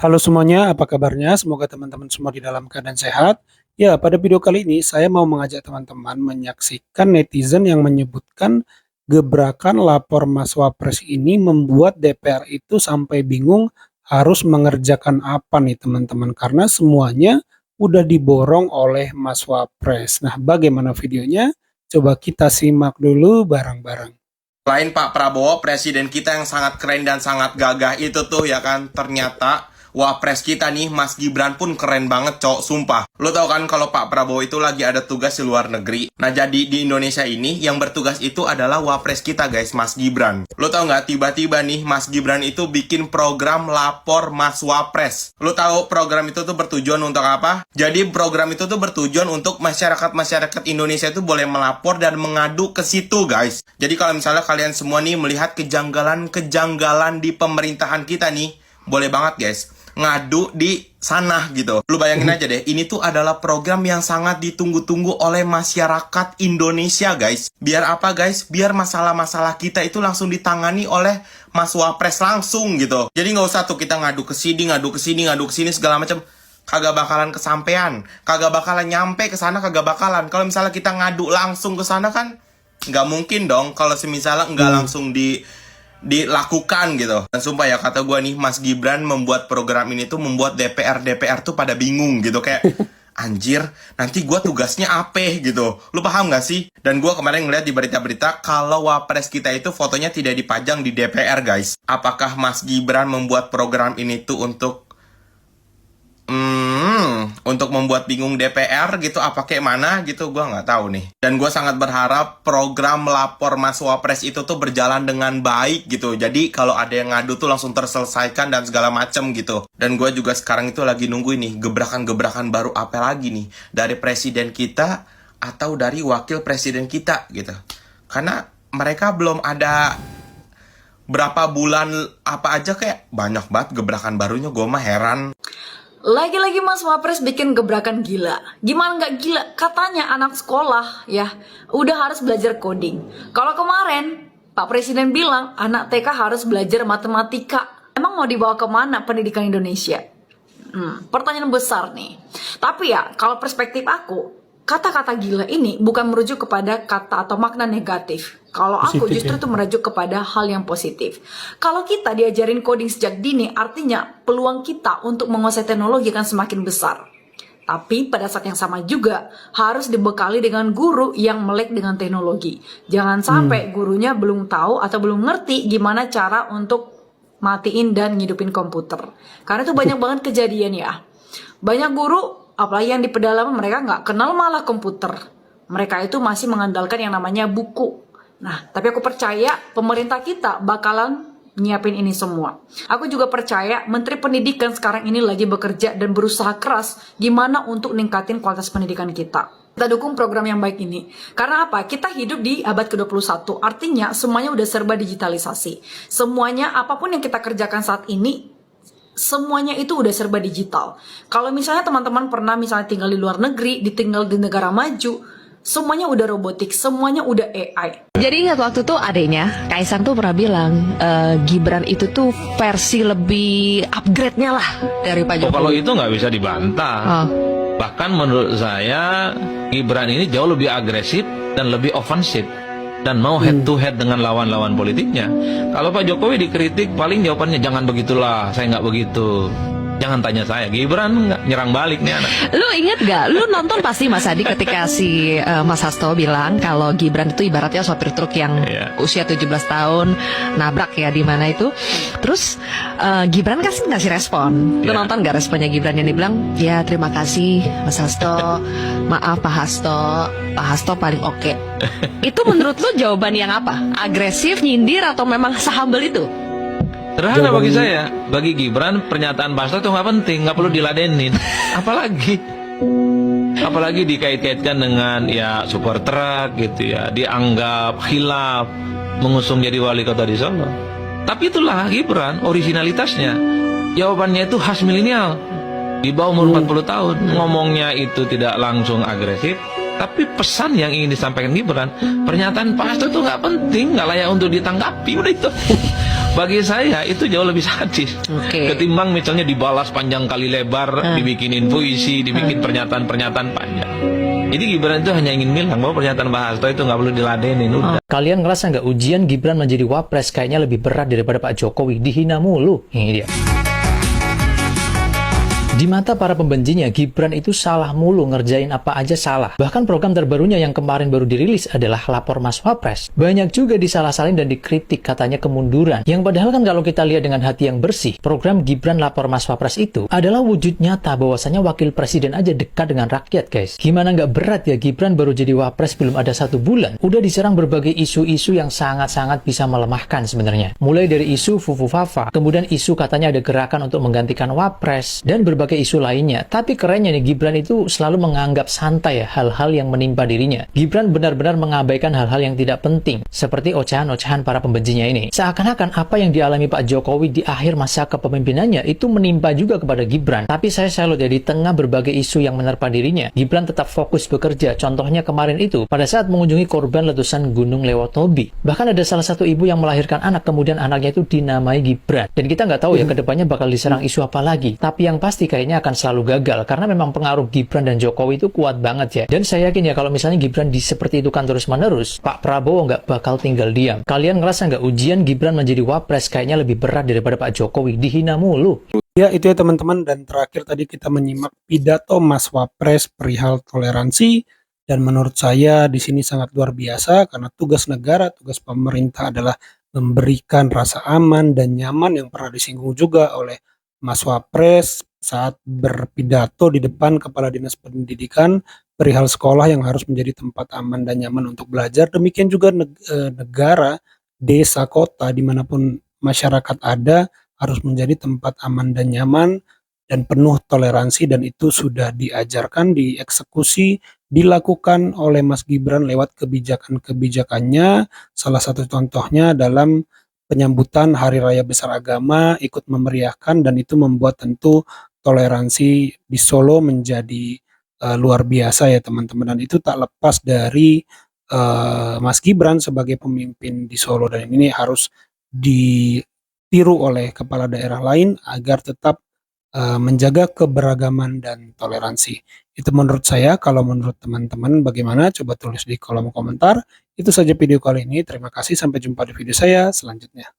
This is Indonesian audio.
Halo semuanya, apa kabarnya? Semoga teman-teman semua di dalam keadaan sehat. Ya, pada video kali ini saya mau mengajak teman-teman menyaksikan netizen yang menyebutkan gebrakan lapor Mas Wapres ini membuat DPR itu sampai bingung harus mengerjakan apa nih teman-teman, karena semuanya udah diborong oleh Mas Wapres. Nah, bagaimana videonya? Coba kita simak dulu bareng-bareng. Selain Pak Prabowo, presiden kita yang sangat keren dan sangat gagah itu tuh ya kan, ternyata wapres kita nih, Mas Gibran pun keren banget, cowok, sumpah. Lo tau kan kalau Pak Prabowo itu lagi ada tugas di luar negeri. Nah, jadi di Indonesia ini yang bertugas itu adalah wapres kita, guys, Mas Gibran. Lo tau nggak, tiba-tiba nih Mas Gibran itu bikin program lapor Mas Wapres. Lo tahu program itu tuh bertujuan untuk apa? Jadi program itu tuh bertujuan untuk masyarakat Indonesia itu boleh melapor dan mengadu ke situ, guys. Jadi kalau misalnya kalian semua nih melihat kejanggalan-kejanggalan di pemerintahan kita nih, boleh banget, guys, ngadu di sana gitu. Lu bayangin aja deh, ini tuh adalah program yang sangat ditunggu-tunggu oleh masyarakat Indonesia, guys. Biar apa, guys? Biar masalah-masalah kita itu langsung ditangani oleh Mas Wapres langsung gitu. Jadi nggak usah tuh kita ngadu ke sini, ngadu ke sini, ngadu ke sini segala macam. Kagak bakalan kesampean, kagak bakalan nyampe ke sana, kagak bakalan. Kalau misalnya kita ngadu langsung ke sana kan nggak mungkin dong kalau misalnya nggak langsung dilakukan gitu. Dan sumpah ya, kata gue nih, Mas Gibran membuat program ini tuh membuat DPR tuh pada bingung gitu, kayak anjir, nanti gue tugasnya apa gitu. Lu paham gak sih? Dan gue kemarin ngeliat di berita-berita kalau wapres kita itu fotonya tidak dipajang di DPR, guys. Apakah Mas Gibran membuat program ini tuh untuk membuat bingung DPR gitu, apa kayak mana gitu, gue nggak tahu nih. Dan gue sangat berharap program lapor Mas Wapres itu tuh berjalan dengan baik gitu. Jadi kalau ada yang ngadu tuh langsung terselesaikan dan segala macem gitu. Dan gue juga sekarang itu lagi nunggu ini gebrakan-gebrakan baru apa lagi nih dari presiden kita atau dari wakil presiden kita gitu. Karena mereka belum ada berapa bulan apa aja kayak banyak banget gebrakan barunya, gue mah heran. Lagi-lagi Mas Wapres bikin gebrakan gila. Gimana nggak gila? Katanya anak sekolah ya udah harus belajar coding. Kalau kemarin Pak Presiden bilang anak TK harus belajar matematika. Emang mau dibawa kemana pendidikan Indonesia? Pertanyaan besar nih. Tapi ya kalau perspektif aku, kata-kata gila ini bukan merujuk kepada kata atau makna negatif. Kalau aku Positif justru ya. itu merujuk kepada hal yang positif. Kalau kita diajarin coding sejak dini, artinya peluang kita untuk menguasai teknologi akan semakin besar. Tapi pada saat yang sama juga harus dibekali dengan guru yang melek dengan teknologi. Jangan sampai gurunya belum tahu atau belum ngerti gimana cara untuk matiin dan ngidupin komputer. Karena itu banyak banget kejadian ya. Banyak guru, apalagi yang di pedalaman, mereka nggak kenal malah komputer. Mereka itu masih mengandalkan yang namanya buku. Nah, tapi aku percaya pemerintah kita bakalan nyiapin ini semua. Aku juga percaya Menteri Pendidikan sekarang ini lagi bekerja dan berusaha keras gimana untuk ningkatin kualitas pendidikan kita. Kita dukung program yang baik ini. Karena apa? Kita hidup di abad ke-21. Artinya semuanya udah serba digitalisasi. Semuanya, apapun yang kita kerjakan saat ini, semuanya itu udah serba digital. Kalau misalnya teman-teman pernah misalnya tinggal di luar negeri, ditinggal di negara maju, semuanya udah robotik, semuanya udah AI. Jadi ingat waktu tuh adeknya, Kaisang tuh pernah bilang Gibran itu tuh versi lebih upgrade-nya lah dari Pak Jokowi. Kalau itu nggak bisa dibantah. Bahkan menurut saya Gibran ini jauh lebih agresif dan lebih ofensif dan mau head to head dengan lawan-lawan politiknya. Kalau Pak Jokowi dikritik paling jawabannya jangan begitulah, saya nggak begitu. Jangan tanya saya, Gibran nggak nyerang balik nih anak. Lu inget gak? Lu nonton pasti Mas Adi ketika si Mas Hasto bilang kalau Gibran itu ibaratnya sopir truk yang usia 17 tahun nabrak ya di mana itu. Terus Gibran kasih ngasih respon. Lu nonton gak responnya Gibran yang dibilang, ya terima kasih Mas Hasto, maaf Pak Hasto, Pak Hasto paling oke. Itu menurut lu jawaban yang apa? Agresif, nyindir atau memang sehambel itu? Sederhana bagi saya, bagi Gibran pernyataan Pak Hasto itu nggak penting, nggak perlu diladenin. Apalagi dikait-kaitkan dengan ya super truk gitu ya, dianggap khilaf mengusung jadi wali kota di Solo. Tapi itulah Gibran originalitasnya. Jawabannya itu khas milenial. Di bawah umur 40 tahun, ngomongnya itu tidak langsung agresif, Tapi pesan yang ingin disampaikan Gibran, pernyataan Pak Hasto itu nggak penting, nggak layak untuk ditanggapi, udah itu. Bagi saya itu jauh lebih sadis ketimbang misalnya dibalas panjang kali lebar, dibikinin puisi, dibikin pernyataan-pernyataan panjang. Jadi Gibran itu hanya ingin bilang bahwa pernyataan Pak Hasto itu nggak perlu diladenin, udah. Kalian ngerasa nggak ujian Gibran menjadi wapres kayaknya lebih berat daripada Pak Jokowi? Dihina mulu. Ini dia. Di mata para pembencinya, Gibran itu salah mulu, ngerjain apa aja salah. Bahkan program terbarunya yang kemarin baru dirilis adalah Lapor Mas Wapres. Banyak juga disalah-salahin dan dikritik katanya kemunduran. Yang padahal kan kalau kita lihat dengan hati yang bersih, program Gibran Lapor Mas Wapres itu adalah wujud nyata bahwasanya wakil presiden aja dekat dengan rakyat, guys. Gimana nggak berat ya Gibran baru jadi wapres belum ada 1 bulan, udah diserang berbagai isu-isu yang sangat-sangat bisa melemahkan sebenarnya. Mulai dari isu Fufu Fafa, kemudian isu katanya ada gerakan untuk menggantikan wapres, dan berbagai isu lainnya. Tapi kerennya nih, Gibran itu selalu menganggap santai ya hal-hal yang menimpa dirinya. Gibran benar-benar mengabaikan hal-hal yang tidak penting, seperti ocehan-ocehan para pembencinya ini. Seakan-akan apa yang dialami Pak Jokowi di akhir masa kepemimpinannya itu menimpa juga kepada Gibran. Tapi saya salut ya, di tengah berbagai isu yang menerpa dirinya, Gibran tetap fokus bekerja. Contohnya kemarin itu, pada saat mengunjungi korban letusan Gunung Lewotobi. Bahkan ada salah satu ibu yang melahirkan anak, kemudian anaknya itu dinamai Gibran. Dan kita nggak tahu ya kedepannya bakal diserang isu apa lagi. Tapi yang pasti kayaknya akan selalu gagal, karena memang pengaruh Gibran dan Jokowi itu kuat banget ya. Dan saya yakin ya kalau misalnya Gibran seperti itu kan terus-menerus, Pak Prabowo nggak bakal tinggal diam. Kalian ngerasa nggak ujian Gibran menjadi wapres kayaknya lebih berat daripada Pak Jokowi? Dihina mulu. Ya, itu ya teman-teman. Dan terakhir tadi kita menyimak pidato Mas Wapres perihal toleransi. Dan menurut saya di sini sangat luar biasa, karena tugas negara, tugas pemerintah adalah memberikan rasa aman dan nyaman yang pernah disinggung juga oleh Mas Wapres saat berpidato di depan Kepala Dinas Pendidikan perihal sekolah yang harus menjadi tempat aman dan nyaman untuk belajar. Demikian juga negara, desa, kota, dimanapun masyarakat ada harus menjadi tempat aman dan nyaman dan penuh toleransi, dan itu sudah diajarkan, dieksekusi, dilakukan oleh Mas Gibran lewat kebijakan-kebijakannya. Salah satu contohnya dalam penyambutan Hari Raya Besar Agama, ikut memeriahkan, dan itu membuat tentu toleransi di Solo menjadi luar biasa ya teman-teman. Dan itu tak lepas dari Mas Gibran sebagai pemimpin di Solo, dan ini harus ditiru oleh kepala daerah lain agar tetap menjaga keberagaman dan toleransi. Itu menurut saya. Kalau menurut teman-teman bagaimana? Coba tulis di kolom komentar. Itu saja video kali ini. Terima kasih. Sampai jumpa di video saya selanjutnya.